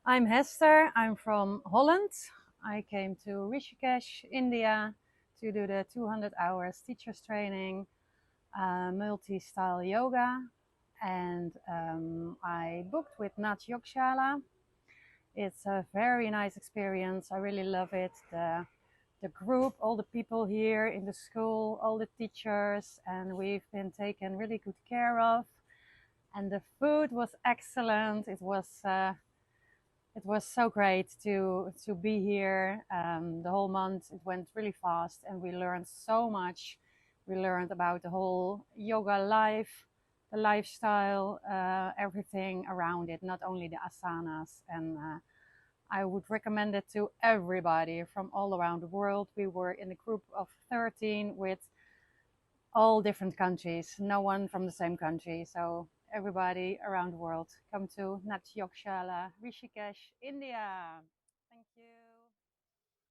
I'm Hester. I'm from Holland. I came to Rishikesh, India to do the 200 hours teachers training, multi-style yoga. And I booked with Nath Yogshala. It's a very nice experience. I really love it. The group, all the people here in the school, all the teachers, and we've been taken really good care of. And the food was excellent. It was so great to be here. The whole month it went really fast, and we learned so much. We learned about the whole yoga life, the lifestyle, everything around it, not only the asanas. And I would recommend it to everybody from all around the world. We were in a group of 13 with all different countries, no one from the same country. So everybody around the world, come to Nath Yogshala, Rishikesh, India. Thank you.